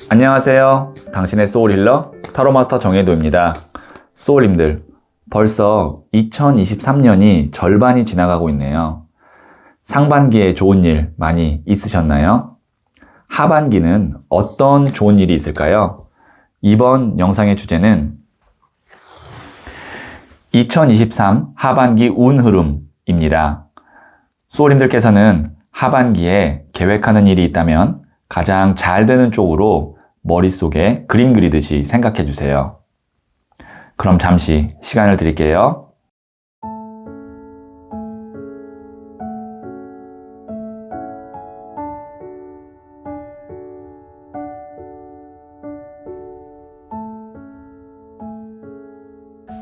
안녕하세요. 당신의 소울 힐러 타로마스터 정혜도입니다. 소울님들, 벌써 2023년이 절반이 지나가고 있네요. 상반기에 좋은 일 많이 있으셨나요? 하반기는 어떤 좋은 일이 있을까요? 이번 영상의 주제는 2023 하반기 운 흐름입니다. 소울님들께서는 하반기에 계획하는 일이 있다면 가장 잘 되는 쪽으로 머릿속에 그림 그리듯이 생각해 주세요. 그럼 잠시 시간을 드릴게요.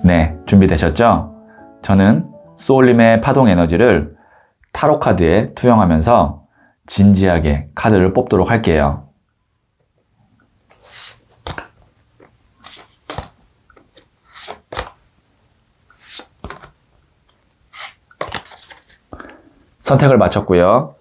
네, 준비되셨죠? 저는 소울님의 파동 에너지를 타로 카드에 투영하면서 진지하게 카드를 뽑도록 할게요. 선택을 마쳤고요.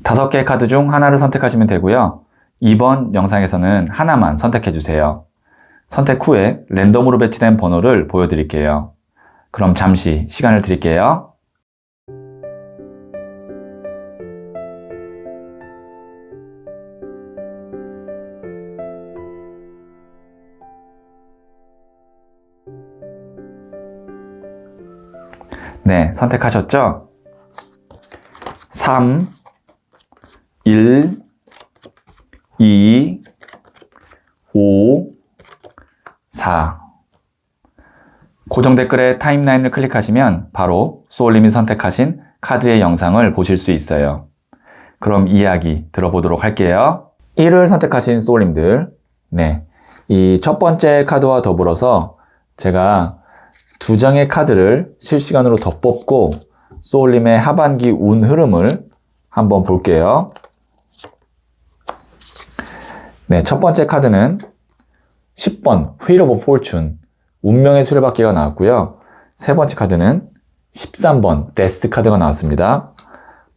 다섯 개의 카드 중 하나를 선택하시면 되고요. 이번 영상에서는 하나만 선택해 주세요. 선택 후에 랜덤으로 배치된 번호를 보여드릴게요. 그럼 잠시 시간을 드릴게요. 네, 선택하셨죠? 3, 1, 2, 5, 4. 고정 댓글에 타임라인을 클릭하시면 바로 소울님이 선택하신 카드의 영상을 보실 수 있어요. 그럼 이야기 들어보도록 할게요. 1을 선택하신 소울님들, 네, 이 첫 번째 카드와 더불어서 제가 두 장의 카드를 실시간으로 더 뽑고 소울님의 하반기 운 흐름을 한번 볼게요. 네, 첫 번째 카드는 10번 Wheel of Fortune, 운명의 수레바퀴가 나왔고요. 세 번째 카드는 13번 데스트 카드가 나왔습니다.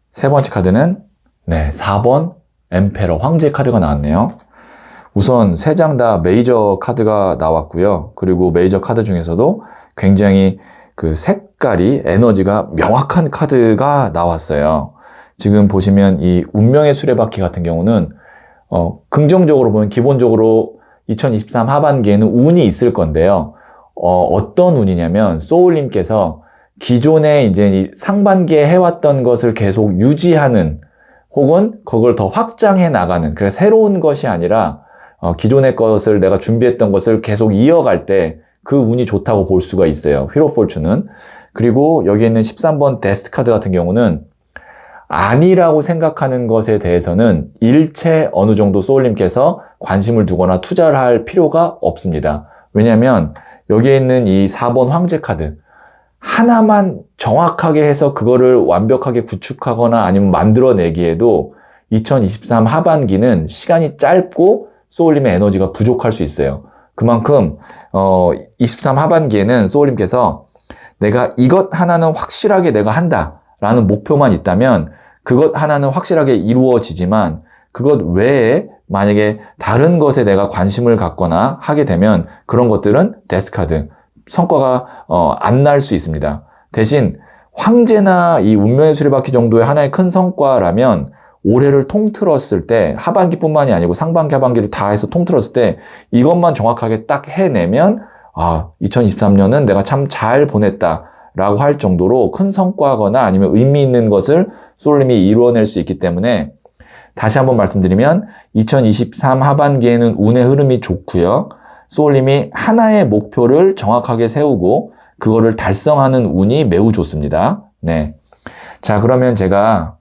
세 번째 카드는 4번 엠페러, 황제 카드가 나왔네요. 우선 세 장 다 메이저 카드가 나왔고요. 그리고 메이저 카드 중에서도 굉장히 그 색깔이 에너지가 명확한 카드가 나왔어요. 지금 보시면 이 운명의 수레바퀴 같은 경우는 긍정적으로 보면 기본적으로 2023 하반기에는 운이 있을 건데요. 어떤 운이냐면 소울님께서 기존에 이제 이 상반기에 해왔던 것을 계속 유지하는 혹은 그걸 더 확장해 나가는, 그래서 새로운 것이 아니라 기존의 것을 내가 준비했던 것을 계속 이어갈 때 그 운이 좋다고 볼 수가 있어요. 휠 오브 포춘은. 그리고 여기 있는 13번 데스트 카드 같은 경우는 아니라고 생각하는 것에 대해서는 일체 어느 정도 소울님께서 관심을 두거나 투자를 할 필요가 없습니다. 왜냐하면 여기에 있는 이 4번 황제 카드 하나만 정확하게 해서 그거를 완벽하게 구축하거나 아니면 만들어내기에도 2023 하반기는 시간이 짧고 소울님의 에너지가 부족할 수 있어요. 그만큼 23 하반기에는 소울님께서 내가 이것 하나는 확실하게 내가 한다 라는 목표만 있다면 그것 하나는 확실하게 이루어지지만 그것 외에 만약에 다른 것에 내가 관심을 갖거나 하게 되면 그런 것들은 데스카드, 성과가 안 날 수 있습니다. 대신 황제나 이 운명의 수레바퀴 정도의 하나의 큰 성과라면 올해를 통틀었을 때 하반기뿐만이 아니고 상반기 하반기를 다 해서 통틀었을 때 이것만 정확하게 딱 해내면 2023년은 내가 참 잘 보냈다 라고 할 정도로 큰 성과거나 아니면 의미 있는 것을 소울님이 이루어낼 수 있기 때문에 다시 한번 말씀드리면 2023 하반기에는 운의 흐름이 좋고요. 소울님이 하나의 목표를 정확하게 세우고 그거를 달성하는 운이 매우 좋습니다. 네. 자, 그러면 제가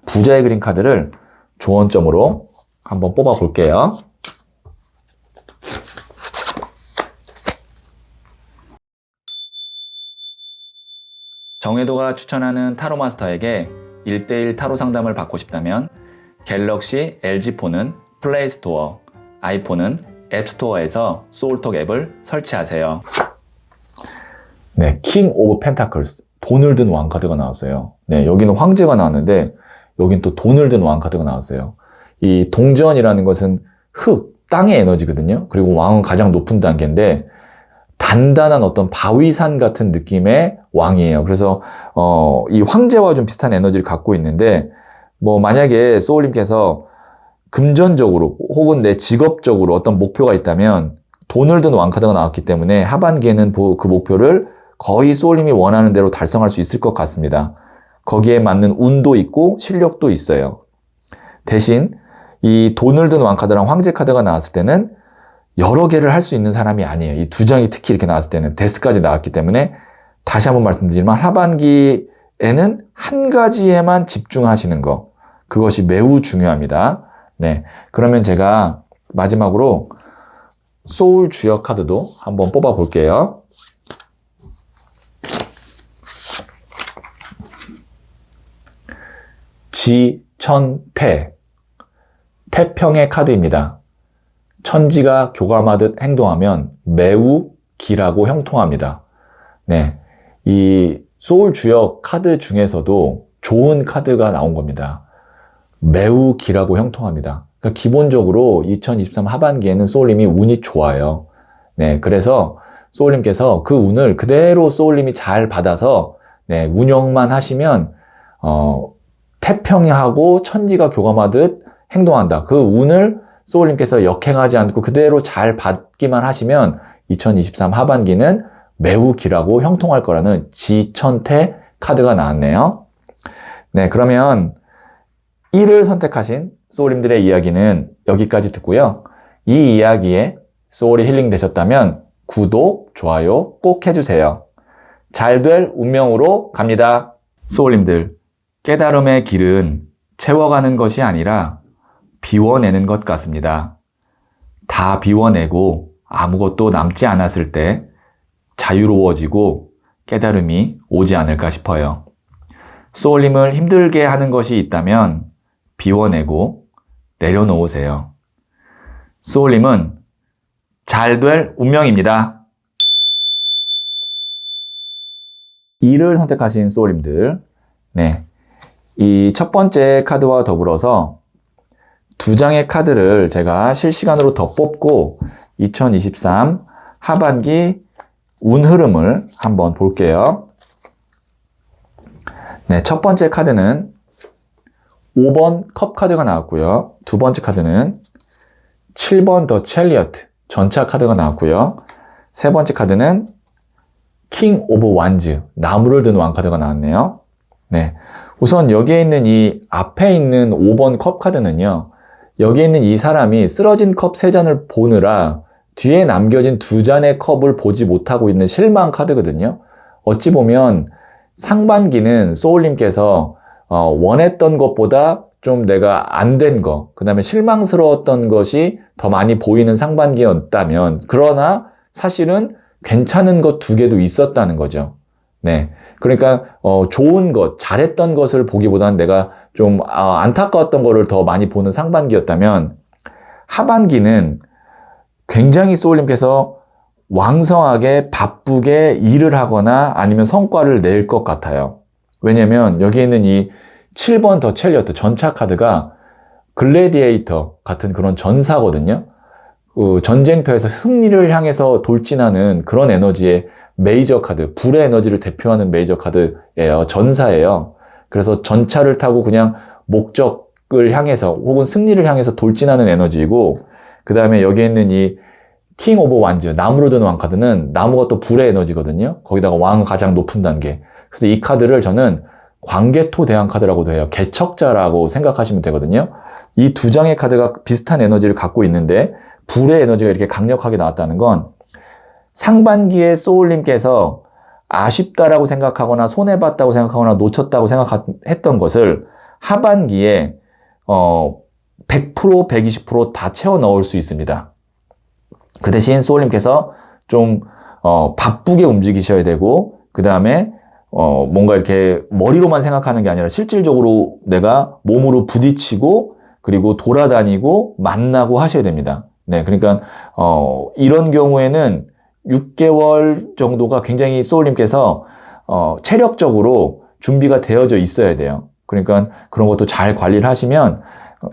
부자의 그림 카드를 조언점으로 한번 뽑아 볼게요. 정혜도가 추천하는 타로 마스터에게 1대1 타로 상담을 받고 싶다면 갤럭시 LG폰은 플레이스토어, 아이폰은 앱스토어에서 소울톡 앱을 설치하세요. 네, 킹 오브 펜타클스, 돈을 든 왕 카드가 나왔어요. 네, 여기는 황제가 나왔는데 여긴 또 돈을 든 왕 카드가 나왔어요. 이 동전이라는 것은 흙, 땅의 에너지거든요. 그리고 왕은 가장 높은 단계인데 단단한 어떤 바위산 같은 느낌의 왕이에요. 그래서 이 황제와 좀 비슷한 에너지를 갖고 있는데 뭐 만약에 소울님께서 금전적으로 혹은 내 직업적으로 어떤 목표가 있다면 돈을 든 왕카드가 나왔기 때문에 하반기에는 그 목표를 거의 소울님이 원하는 대로 달성할 수 있을 것 같습니다. 거기에 맞는 운도 있고 실력도 있어요. 대신 이 돈을 든 왕카드랑 황제 카드가 나왔을 때는 여러 개를 할 수 있는 사람이 아니에요. 이 두 장이 특히 이렇게 나왔을 때는 데스까지 나왔기 때문에 다시 한번 말씀드리지만 하반기에는 한 가지에만 집중하시는 거, 그것이 매우 중요합니다. 네, 그러면 제가 마지막으로 소울 주역 카드도 한번 뽑아 볼게요. 지천태, 태평의 카드입니다. 천지가 교감하듯 행동하면 매우 기라고 형통합니다. 네, 이 소울 주역 카드 중에서도 좋은 카드가 나온 겁니다. 매우 기라고 형통합니다. 그러니까 기본적으로 2023 하반기에는 소울님이 운이 좋아요. 네, 그래서 소울님께서 그 운을 그대로 소울님이 잘 받아서 네, 운영만 하시면 태평하고 천지가 교감하듯 행동한다. 그 운을 소울님께서 역행하지 않고 그대로 잘 받기만 하시면 2023 하반기는 매우 기라고 형통할 거라는 지천태 카드가 나왔네요. 네, 그러면 1을 선택하신 소울님들의 이야기는 여기까지 듣고요. 이 이야기에 소울이 힐링 되셨다면 구독, 좋아요 꼭 해주세요. 잘 될 운명으로 갑니다. 소울님들, 깨달음의 길은 채워가는 것이 아니라 비워내는 것 같습니다. 다 비워내고 아무것도 남지 않았을 때 자유로워지고 깨달음이 오지 않을까 싶어요. 소울님을 힘들게 하는 것이 있다면 비워내고 내려놓으세요. 소울님은 잘 될 운명입니다. 2를 선택하신 소울님들, 네, 이 첫 번째 카드와 더불어서 두 장의 카드를 제가 실시간으로 더 뽑고 2023 하반기 운 흐름을 한번 볼게요. 네, 첫 번째 카드는 5번 컵 카드가 나왔고요. 두 번째 카드는 7번 더 첼리어트 전차 카드가 나왔고요. 세 번째 카드는 킹 오브 완즈 나무를 든 왕 카드가 나왔네요. 네, 우선 여기에 있는 이 앞에 있는 5번 컵 카드는요. 여기에 있는 이 사람이 쓰러진 컵 3잔을 보느라 뒤에 남겨진 2잔의 컵을 보지 못하고 있는 실망 카드거든요. 어찌 보면 상반기는 소울님께서 원했던 것보다 좀 내가 안 된 거, 그 다음에 실망스러웠던 것이 더 많이 보이는 상반기였다면, 그러나 사실은 괜찮은 것 2개도 있었다는 거죠. 네, 그러니까 좋은 것, 잘했던 것을 보기보다는 내가 좀 안타까웠던 거를 더 많이 보는 상반기였다면 하반기는 굉장히 소울님께서 왕성하게 바쁘게 일을 하거나 아니면 성과를 낼 것 같아요. 왜냐면 여기 있는 이 7번 더 첼리어트 전차 카드가 글래디에이터 같은 그런 전사거든요. 전쟁터에서 승리를 향해서 돌진하는 그런 에너지의 메이저 카드, 불의 에너지를 대표하는 메이저 카드예요. 전사예요. 그래서 전차를 타고 그냥 목적을 향해서 혹은 승리를 향해서 돌진하는 에너지이고, 그 다음에 여기 있는 이 킹 오브 완즈, 나무로 든 왕 카드는 나무가 또 불의 에너지거든요. 거기다가 왕 가장 높은 단계. 그래서 이 카드를 저는 광개토 대왕 카드라고도 해요. 개척자라고 생각하시면 되거든요. 이 두 장의 카드가 비슷한 에너지를 갖고 있는데 불의 에너지가 이렇게 강력하게 나왔다는 건 상반기에 소울님께서 아쉽다라고 생각하거나 손해봤다고 생각하거나 놓쳤다고 생각했던 것을 하반기에 100%, 120% 다 채워 넣을 수 있습니다. 그 대신 소울님께서 좀 바쁘게 움직이셔야 되고, 그 다음에 뭔가 이렇게 머리로만 생각하는 게 아니라 실질적으로 내가 몸으로 부딪히고 그리고 돌아다니고 만나고 하셔야 됩니다. 네, 그러니까 이런 경우에는 6개월 정도가 굉장히 소울님께서 체력적으로 준비가 되어져 있어야 돼요. 그러니까 그런 것도 잘 관리를 하시면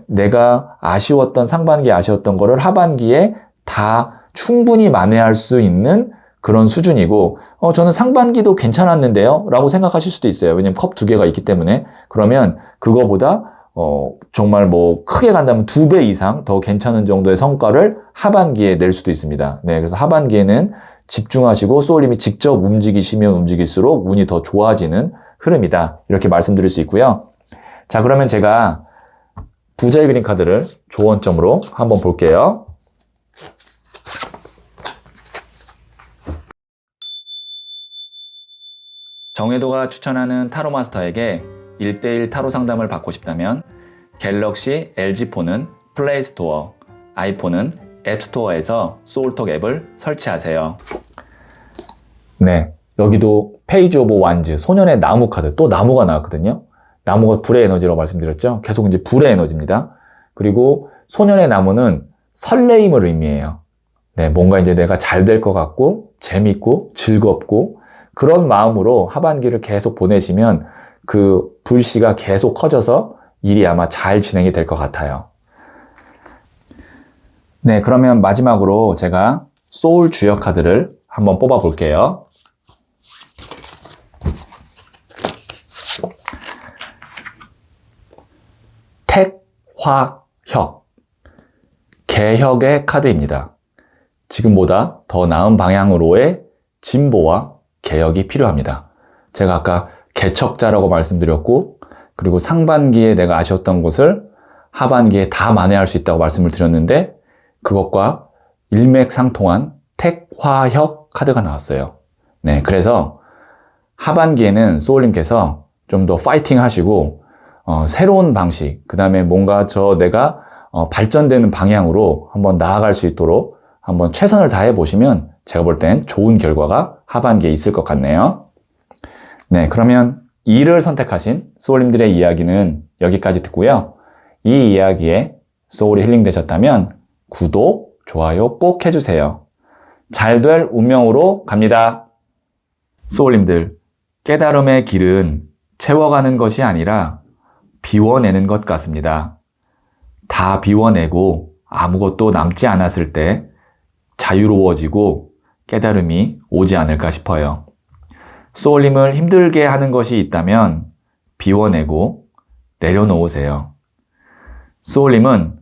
내가 아쉬웠던 상반기에 아쉬웠던 거를 하반기에 다 충분히 만회할 수 있는 그런 수준이고 저는 상반기도 괜찮았는데요 라고 생각하실 수도 있어요. 왜냐면 컵 2개가 있기 때문에. 그러면 그거보다 정말 뭐 크게 간다면 2배 이상 더 괜찮은 정도의 성과를 하반기에 낼 수도 있습니다. 네, 그래서 하반기에는 집중하시고 소울님이 직접 움직이시면 움직일수록 운이 더 좋아지는 흐름이다. 이렇게 말씀드릴 수 있고요. 자, 그러면 제가 부자의 그림 카드를 조언점으로 한번 볼게요. 정혜도가 추천하는 타로 마스터에게 1:1 타로 상담을 받고 싶다면 갤럭시 LG폰은 플레이스토어, 아이폰은 앱스토어에서 소울톡 앱을 설치하세요. 네, 여기도 페이지 오브 완즈, 소년의 나무 카드, 또 나무가 나왔거든요. 나무가 불의 에너지라고 말씀드렸죠. 계속 이제 불의 에너지입니다. 그리고 소년의 나무는 설레임을 의미해요. 네, 뭔가 이제 내가 잘 될 것 같고 재밌고 즐겁고 그런 마음으로 하반기를 계속 보내시면 그 불씨가 계속 커져서 일이 아마 잘 진행이 될 것 같아요. 네, 그러면 마지막으로 제가 소울 주역 카드를 한번 뽑아 볼게요. 택화혁, 개혁의 카드입니다. 지금보다 더 나은 방향으로의 진보와 개혁이 필요합니다. 제가 아까 개척자라고 말씀드렸고 그리고 상반기에 내가 아쉬웠던 것을 하반기에 다 만회할 수 있다고 말씀을 드렸는데 그것과 일맥상통한 택화혁 카드가 나왔어요. 네, 그래서 하반기에는 소울님께서 좀 더 파이팅 하시고 새로운 방식, 그 다음에 뭔가 내가 발전되는 방향으로 한번 나아갈 수 있도록 한번 최선을 다해 보시면 제가 볼 땐 좋은 결과가 하반기에 있을 것 같네요. 네, 그러면 2를 선택하신 소울님들의 이야기는 여기까지 듣고요. 이 이야기에 소울이 힐링되셨다면 구독, 좋아요 꼭 해주세요. 잘 될 운명으로 갑니다. 소울님들, 깨달음의 길은 채워가는 것이 아니라 비워내는 것 같습니다. 다 비워내고 아무것도 남지 않았을 때 자유로워지고 깨달음이 오지 않을까 싶어요. 소울님을 힘들게 하는 것이 있다면 비워내고 내려놓으세요. 소울님은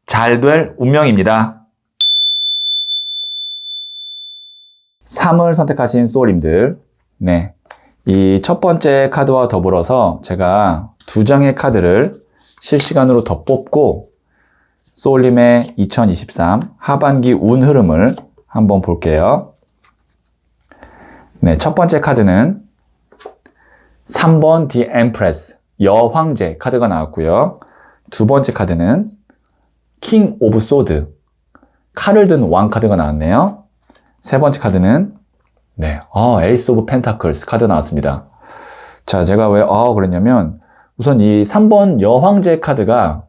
잘 될 운명입니다. 3을 선택하신 소울님들, 네, 이 첫 번째 카드와 더불어서 제가 2장의 카드를 실시간으로 더 뽑고 소울님의 2023 하반기 운 흐름을 한번 볼게요. 네, 첫 번째 카드는 3번 The Empress, 여황제 카드가 나왔고요. 두 번째 카드는 King of Swords, 칼을 든 왕 카드가 나왔네요. 세 번째 카드는 네, Ace of Pentacles 카드 나왔습니다. 자, 제가 왜 그랬냐면 우선 이 3번 여황제 카드가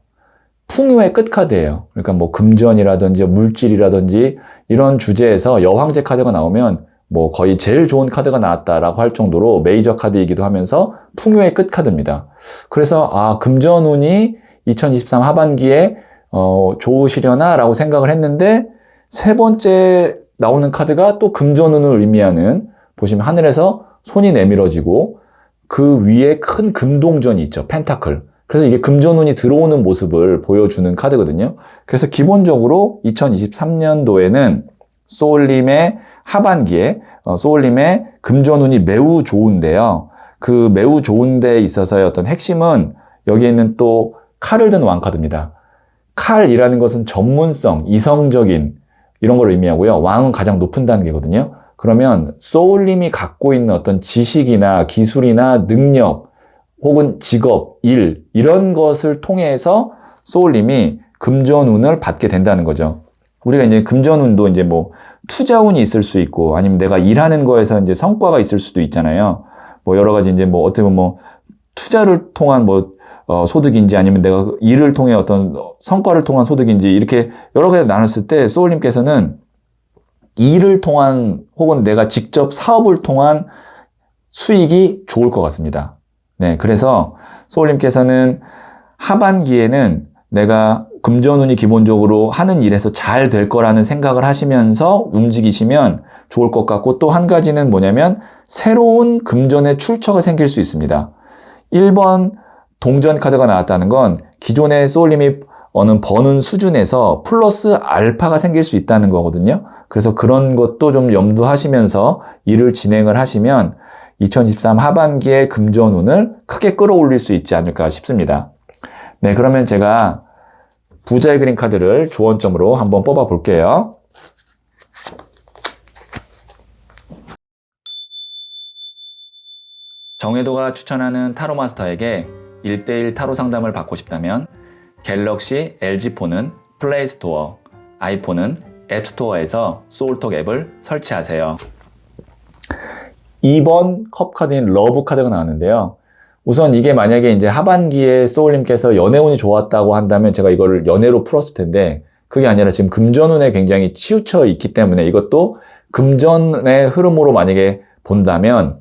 풍요의 끝 카드예요. 그러니까 뭐 금전이라든지 물질이라든지 이런 주제에서 여황제 카드가 나오면 뭐 거의 제일 좋은 카드가 나왔다라고 할 정도로 메이저 카드이기도 하면서 풍요의 끝 카드입니다. 그래서 금전운이 2023 하반기에 좋으시려나 라고 생각을 했는데 세 번째 나오는 카드가 또 금전운을 의미하는, 보시면 하늘에서 손이 내밀어지고 그 위에 큰 금동전이 있죠. 펜타클. 그래서 이게 금전운이 들어오는 모습을 보여주는 카드거든요. 그래서 기본적으로 2023년도에는 소울님의 하반기에 소울님의 금전운이 매우 좋은데요. 그 매우 좋은 데에 있어서의 어떤 핵심은 여기에 있는 또 칼을 든 왕카드입니다. 칼이라는 것은 전문성, 이성적인 이런 걸 의미하고요. 왕은 가장 높은 단계거든요. 그러면 소울님이 갖고 있는 어떤 지식이나 기술이나 능력 혹은 직업, 일 이런 것을 통해서 소울님이 금전운을 받게 된다는 거죠. 우리가 이제 금전운도 이제 뭐 투자운이 있을 수 있고 아니면 내가 일하는 거에서 이제 성과가 있을 수도 있잖아요. 뭐 여러 가지 이제 뭐 어떻게 보면 뭐 투자를 통한 뭐 소득인지 아니면 내가 일을 통해 어떤 성과를 통한 소득인지 이렇게 여러 가지 나눴을 때 소울님께서는 일을 통한 혹은 내가 직접 사업을 통한 수익이 좋을 것 같습니다. 네, 그래서 소울님께서는 하반기에는 내가 금전운이 기본적으로 하는 일에서 잘 될 거라는 생각을 하시면서 움직이시면 좋을 것 같고, 또 한 가지는 뭐냐면 새로운 금전의 출처가 생길 수 있습니다. 1번 동전 카드가 나왔다는 건 기존의 소울님이 버는 수준에서 플러스 알파가 생길 수 있다는 거거든요. 그래서 그런 것도 좀 염두하시면서 일을 진행을 하시면 2023 하반기에 금전운을 크게 끌어올릴 수 있지 않을까 싶습니다. 네, 그러면 제가 부자의 그림 카드를 조언점으로 한번 뽑아 볼게요. 정혜도가 추천하는 타로 마스터에게 1:1 타로 상담을 받고 싶다면 갤럭시 LG폰은 플레이스토어, 아이폰은 앱스토어에서 소울톡 앱을 설치하세요. 2번 컵 카드인 러브 카드가 나왔는데요. 우선 이게 만약에 이제 하반기에 소울님께서 연애운이 좋았다고 한다면 제가 이거를 연애로 풀었을 텐데, 그게 아니라 지금 금전운에 굉장히 치우쳐 있기 때문에 이것도 금전의 흐름으로 만약에 본다면,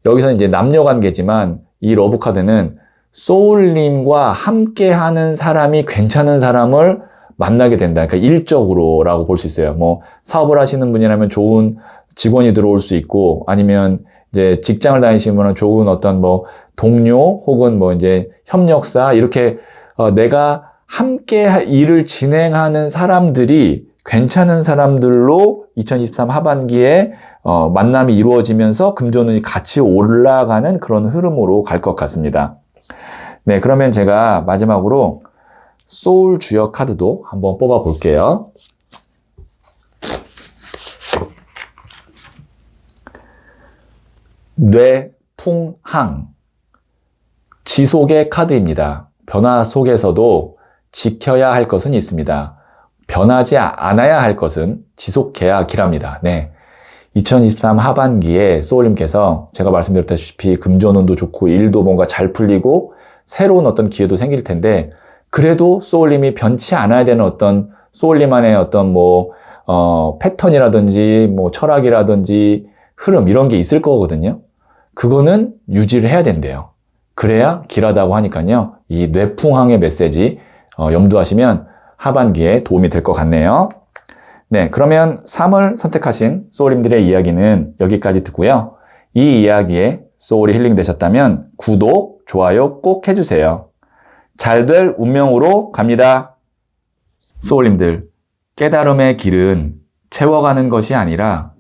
여기서 이제 남녀 관계지만 이 러브 카드는 소울님과 함께 하는 사람이 괜찮은 사람을 만나게 된다. 그러니까 일적으로라고 볼 수 있어요. 뭐 사업을 하시는 분이라면 좋은 직원이 들어올 수 있고, 아니면 이제 직장을 다니시면 좋은 어떤 뭐 동료 혹은 뭐 이제 협력사, 이렇게 내가 함께 일을 진행하는 사람들이 괜찮은 사람들로 2023 하반기에 만남이 이루어지면서 금전운이 같이 올라가는 그런 흐름으로 갈 것 같습니다. 네, 그러면 제가 마지막으로 소울 주역 카드도 한번 뽑아 볼게요. 뇌풍항, 지속의 카드입니다. 변화 속에서도 지켜야 할 것은 있습니다. 변하지 않아야 할 것은 지속해야 길합니다. 네, 2023 하반기에 소울님께서 제가 말씀드렸다시피 금전운도 좋고 일도 뭔가 잘 풀리고 새로운 어떤 기회도 생길 텐데, 그래도 소울님이 변치 않아야 되는 어떤 소울님만의 어떤 패턴이라든지 뭐 철학이라든지 흐름, 이런 게 있을 거거든요. 그거는 유지를 해야 된대요. 그래야 길하다고 하니까요. 이 뇌풍항의 메시지 염두하시면 하반기에 도움이 될 것 같네요. 네, 그러면 3을 선택하신 소울님들의 이야기는 여기까지 듣고요. 이 이야기에 소울이 힐링 되셨다면 구독, 좋아요 꼭 해주세요. 잘 될 운명으로 갑니다. 소울님들, 깨달음의 길은 채워가는 것이 아니라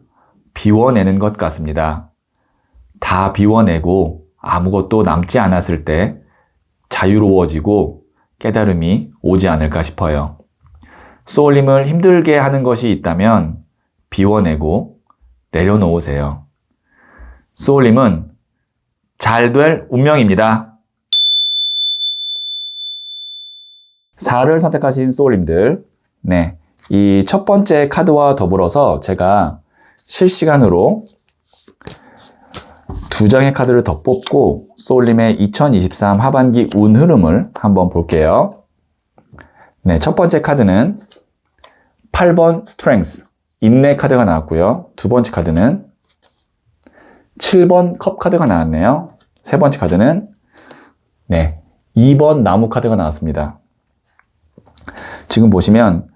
비워내는 것 같습니다. 다 비워내고 아무것도 남지 않았을 때 자유로워지고 깨달음이 오지 않을까 싶어요. 소울님을 힘들게 하는 것이 있다면 비워내고 내려놓으세요. 소울님은 잘 될 운명입니다. 4를 선택하신 소울님들, 네, 이 첫 번째 카드와 더불어서 제가 실시간으로 2장의 카드를 더 뽑고 소울님의 2023 하반기 운 흐름을 한번 볼게요. 네, 첫 번째 카드는 8번 스트렝스, 인내 카드가 나왔고요. 두 번째 카드는 7번 컵 카드가 나왔네요. 세 번째 카드는 2번 나무 카드가 나왔습니다. 지금 보시면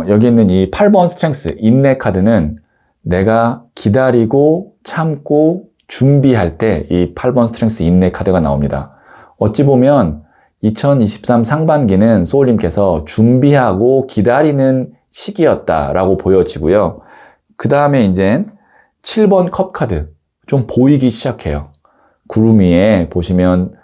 여기 있는 이 8번 스트렝스, 인내 카드는 내가 기다리고 참고 준비할 때 이 8번 스트렝스 인내 카드가 나옵니다. 어찌 보면 2023 상반기는 소울님께서 준비하고 기다리는 시기였다라고 보여지고요. 그 다음에 이제 7번 컵 카드 좀 보이기 시작해요. 구름 위에 보시면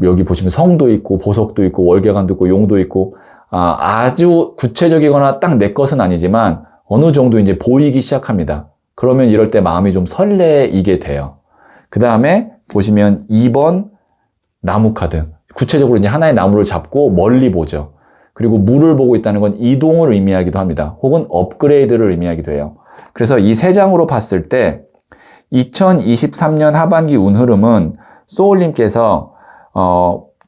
여기 보시면 성도 있고 보석도 있고 월계관도 있고 용도 있고 아주 구체적이거나 딱 내 것은 아니지만 어느 정도 이제 보이기 시작합니다. 그러면 이럴 때 마음이 좀 설레이게 돼요. 그 다음에 보시면 2번 나무 카드. 구체적으로 이제 하나의 나무를 잡고 멀리 보죠. 그리고 물을 보고 있다는 건 이동을 의미하기도 합니다. 혹은 업그레이드를 의미하기도 해요. 그래서 이 세 장으로 봤을 때 2023년 하반기 운 흐름은 소울님께서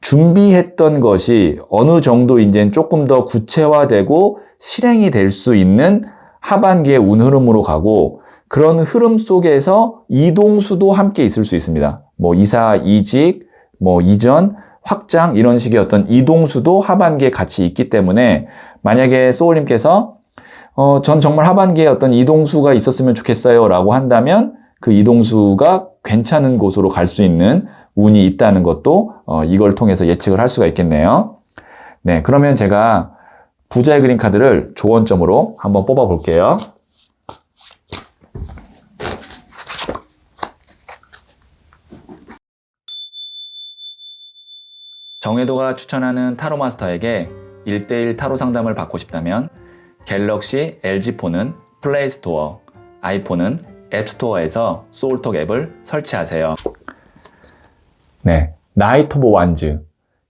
준비했던 것이 어느 정도 이제 조금 더 구체화되고 실행이 될 수 있는 하반기의 운 흐름으로 가고, 그런 흐름 속에서 이동수도 함께 있을 수 있습니다. 뭐 이사, 이직, 뭐 이전, 확장 이런 식의 어떤 이동수도 하반기에 같이 있기 때문에, 만약에 소울님께서 전 정말 하반기에 어떤 이동수가 있었으면 좋겠어요 라고 한다면 그 이동수가 괜찮은 곳으로 갈 수 있는 운이 있다는 것도 이걸 통해서 예측을 할 수가 있겠네요. 네, 그러면 제가 부자의 그림 카드를 조언점으로 한번 뽑아 볼게요. 정혜도가 추천하는 타로 마스터에게 1:1 타로 상담을 받고 싶다면 갤럭시 LG폰은 플레이스토어, 아이폰은 앱스토어에서 소울톡 앱을 설치하세요. 네, 나이트 오브 완즈,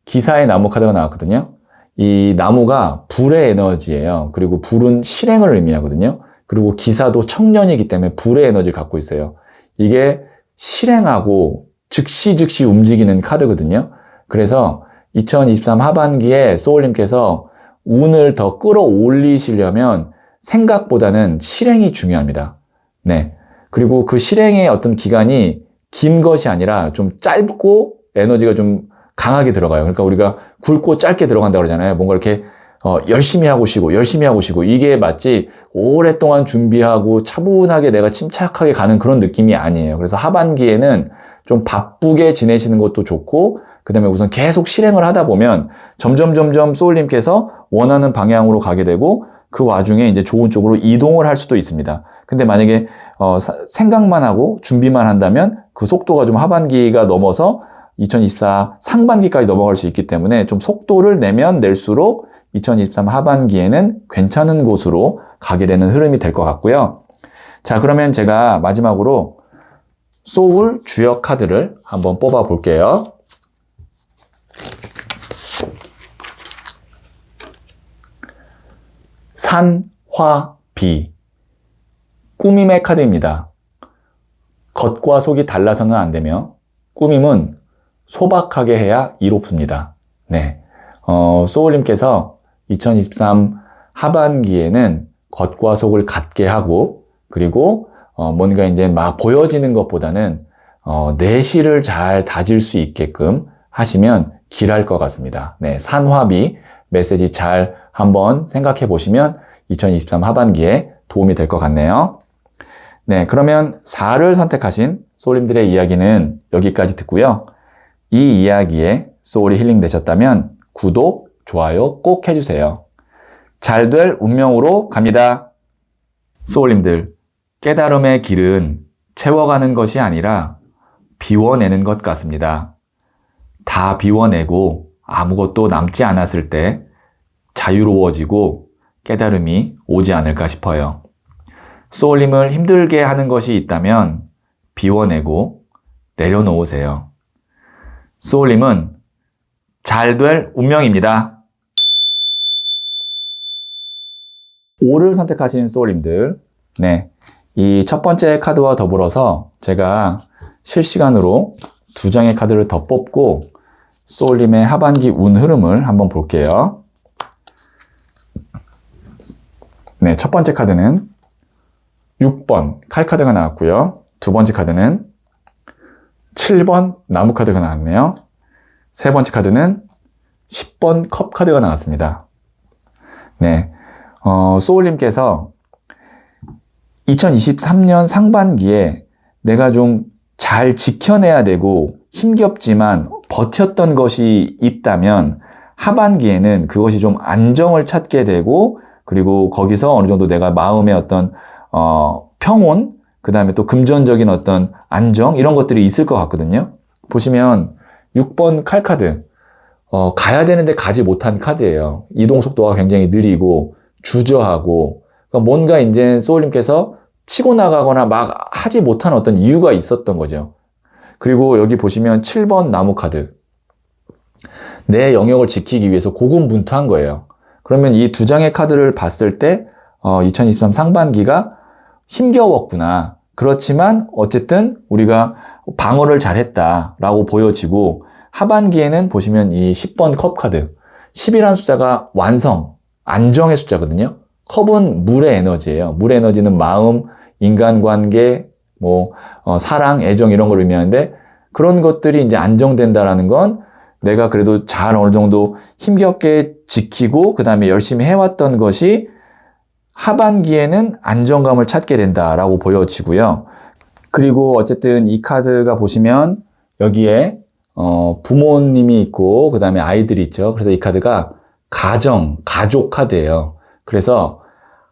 기사의 나무 카드가 나왔거든요. 이 나무가 불의 에너지예요. 그리고 불은 실행을 의미하거든요. 그리고 기사도 청년이기 때문에 불의 에너지를 갖고 있어요. 이게 실행하고 즉시 움직이는 카드거든요. 그래서 2023 하반기에 소울님께서 운을 더 끌어올리시려면 생각보다는 실행이 중요합니다. 네. 그리고 그 실행의 어떤 기간이 긴 것이 아니라 좀 짧고 에너지가 좀 강하게 들어가요. 그러니까 우리가 굵고 짧게 들어간다고 그러잖아요. 뭔가 이렇게 열심히 하고 쉬고 이게 마치 오랫동안 준비하고 차분하게 내가 침착하게 가는 그런 느낌이 아니에요. 그래서 하반기에는 좀 바쁘게 지내시는 것도 좋고, 그 다음에 우선 계속 실행을 하다 보면 점점 소울님께서 원하는 방향으로 가게 되고, 그 와중에 이제 좋은 쪽으로 이동을 할 수도 있습니다. 근데 만약에 생각만 하고 준비만 한다면 그 속도가 좀 하반기가 넘어서 2024 상반기까지 넘어갈 수 있기 때문에 좀 속도를 내면 낼수록 2023 하반기에는 괜찮은 곳으로 가게 되는 흐름이 될 것 같고요. 자, 그러면 제가 마지막으로 소울 주역 카드를 한번 뽑아 볼게요. 산, 화, 비. 꾸밈의 카드입니다. 겉과 속이 달라서는 안 되며 꾸밈은 소박하게 해야 이롭습니다. 네. 소울님께서 2023 하반기에는 겉과 속을 같게 하고, 그리고 뭔가 이제 막 보여지는 것보다는 내실을 잘 다질 수 있게끔 하시면 길할 것 같습니다. 네. 산화비 메시지 잘 한번 생각해 보시면 2023 하반기에 도움이 될 것 같네요. 네, 그러면 4를 선택하신 소울님들의 이야기는 여기까지 듣고요. 이 이야기에 소울이 힐링 되셨다면 구독, 좋아요 꼭 해주세요. 잘 될 운명으로 갑니다. 소울님들, 깨달음의 길은 채워가는 것이 아니라 비워내는 것 같습니다. 다 비워내고 아무것도 남지 않았을 때 자유로워지고 깨달음이 오지 않을까 싶어요. 소울님을 힘들게 하는 것이 있다면 비워내고 내려놓으세요. 소울님은 잘 될 운명입니다. 5를 선택하신 소울님들, 네, 이 첫 번째 카드와 더불어서 제가 실시간으로 2장의 카드를 더 뽑고 소울님의 하반기 운 흐름을 한번 볼게요. 네, 첫 번째 카드는 6번 칼 카드가 나왔고요. 두 번째 카드는 7번 나무 카드가 나왔네요. 세 번째 카드는 10번 컵 카드가 나왔습니다. 네, 소울님께서 2023년 상반기에 내가 좀 잘 지켜내야 되고 힘겹지만 버텼던 것이 있다면 하반기에는 그것이 좀 안정을 찾게 되고, 그리고 거기서 어느 정도 내가 마음의 어떤 평온, 그 다음에 또 금전적인 어떤 안정, 이런 것들이 있을 것 같거든요. 보시면 6번 칼 카드, 가야 되는데 가지 못한 카드예요. 이동 속도가 굉장히 느리고 주저하고, 그러니까 뭔가 이제 소울님께서 치고 나가거나 막 하지 못한 어떤 이유가 있었던 거죠. 그리고 여기 보시면 7번 나무 카드, 내 영역을 지키기 위해서 고군분투한 거예요. 그러면 이 2장의 카드를 봤을 때 2023 상반기가 힘겨웠구나, 그렇지만 어쨌든 우리가 방어를 잘했다라고 보여지고, 하반기에는 보시면 이 10번 컵 카드, 10이라는 숫자가 완성, 안정의 숫자거든요. 컵은 물의 에너지예요. 물의 에너지는 마음, 인간관계, 사랑, 애정 이런 걸 의미하는데, 그런 것들이 이제 안정된다라는 건 내가 그래도 잘 어느 정도 힘겹게 지키고 그 다음에 열심히 해왔던 것이 하반기에는 안정감을 찾게 된다라고 보여지고요. 그리고 어쨌든 이 카드가 보시면 여기에 부모님이 있고 그 다음에 아이들이 있죠. 그래서 이 카드가 가족 카드예요. 그래서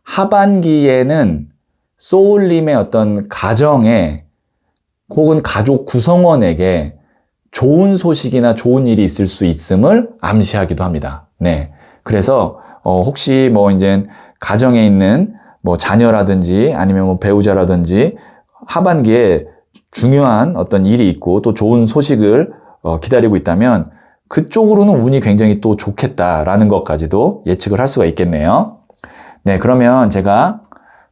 하반기에는 소울님의 어떤 가정에 혹은 가족 구성원에게 좋은 소식이나 좋은 일이 있을 수 있음을 암시하기도 합니다. 네. 그래서 혹시 이제 가정에 있는 자녀라든지 아니면 배우자라든지 하반기에 중요한 어떤 일이 있고 또 좋은 소식을 기다리고 있다면 그쪽으로는 운이 굉장히 또 좋겠다라는 것까지도 예측을 할 수가 있겠네요. 네, 그러면 제가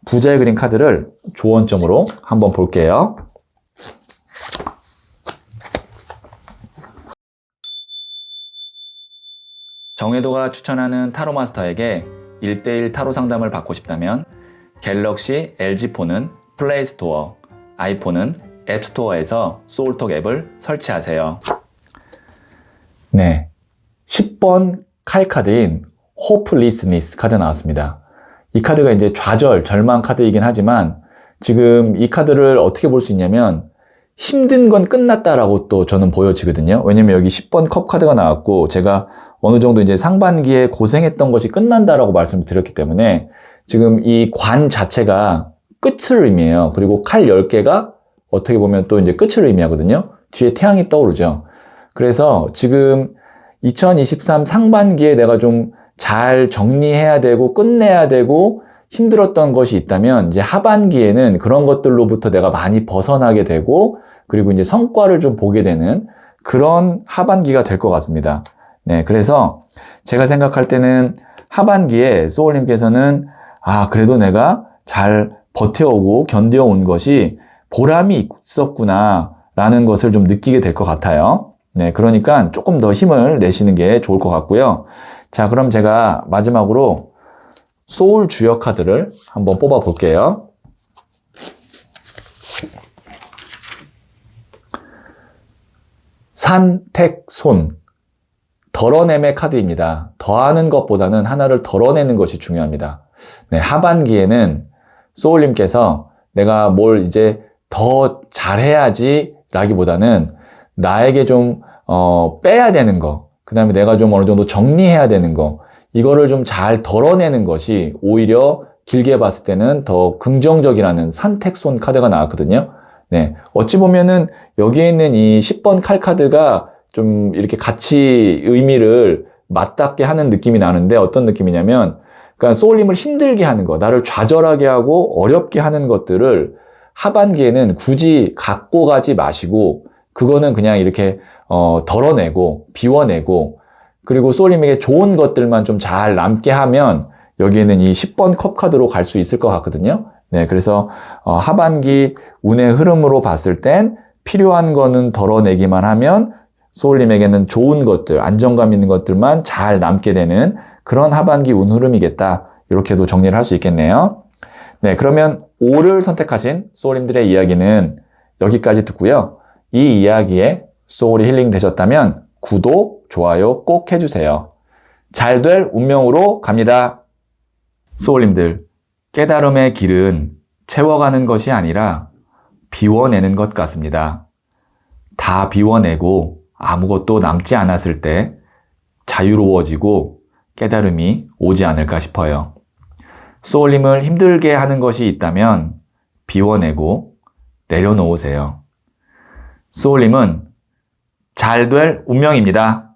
부자의 그림 카드를 조언점으로 한번 볼게요. 정혜도가 추천하는 타로 마스터에게 1:1 타로 상담을 받고 싶다면 갤럭시 LG폰은 플레이스토어, 아이폰은 앱스토어에서 소울톡 앱을 설치하세요. 네, 10번 칼카드인 호플리스니스 카드 나왔습니다. 이 카드가 이제 좌절, 절망 카드이긴 하지만 지금 이 카드를 어떻게 볼 수 있냐면 힘든 건 끝났다라고 또 저는 보여지거든요. 왜냐면 여기 10번 컵 카드가 나왔고 제가 어느 정도 이제 상반기에 고생했던 것이 끝난다라고 말씀을 드렸기 때문에 지금 이 관 자체가 끝을 의미해요. 그리고 칼 10개가 어떻게 보면 또 이제 끝을 의미하거든요. 뒤에 태양이 떠오르죠. 그래서 지금 2023 상반기에 내가 좀 잘 정리해야 되고 끝내야 되고 힘들었던 것이 있다면 이제 하반기에는 그런 것들로부터 내가 많이 벗어나게 되고 그리고 이제 성과를 좀 보게 되는 그런 하반기가 될 것 같습니다. 네, 그래서 제가 생각할 때는 하반기에 소울님께서는 그래도 내가 잘 버텨오고 견뎌온 것이 보람이 있었구나 라는 것을 좀 느끼게 될 것 같아요. 네, 그러니까 조금 더 힘을 내시는 게 좋을 것 같고요. 자, 그럼 제가 마지막으로 소울 주역 카드를 한번 뽑아 볼게요. 산택손, 덜어냄의 카드입니다. 더하는 것보다는 하나를 덜어내는 것이 중요합니다. 네, 하반기에는 소울님께서 내가 뭘 이제 더 잘해야지 라기보다는 나에게 좀 빼야 되는 거, 그 다음에 내가 좀 어느 정도 정리해야 되는 거, 이거를 좀 잘 덜어내는 것이 오히려 길게 봤을 때는 더 긍정적이라는 산택손 카드가 나왔거든요. 네, 어찌 보면은 여기에 있는 이 10번 칼 카드가 좀 이렇게 같이 의미를 맞닿게 하는 느낌이 나는데 어떤 느낌이냐면, 그러니까 소울님을 힘들게 하는 거, 나를 좌절하게 하고 어렵게 하는 것들을 하반기에는 굳이 갖고 가지 마시고 그거는 그냥 이렇게 덜어내고 비워내고 그리고 소울님에게 좋은 것들만 좀 잘 남게 하면 여기에는 이 10번 컵 카드로 갈 수 있을 것 같거든요. 네, 그래서 하반기 운의 흐름으로 봤을 땐 필요한 거는 덜어내기만 하면 소울님에게는 좋은 것들, 안정감 있는 것들만 잘 남게 되는 그런 하반기 운 흐름이겠다. 이렇게도 정리를 할 수 있겠네요. 네, 그러면 5를 선택하신 소울님들의 이야기는 여기까지 듣고요. 이 이야기에 소울이 힐링 되셨다면 구독, 좋아요 꼭 해주세요. 잘 될 운명으로 갑니다. 소울님들, 깨달음의 길은 채워가는 것이 아니라 비워내는 것 같습니다. 다 비워내고 아무것도 남지 않았을 때 자유로워지고 깨달음이 오지 않을까 싶어요. 소울님을 힘들게 하는 것이 있다면 비워내고 내려놓으세요. 소울님은 잘 될 운명입니다.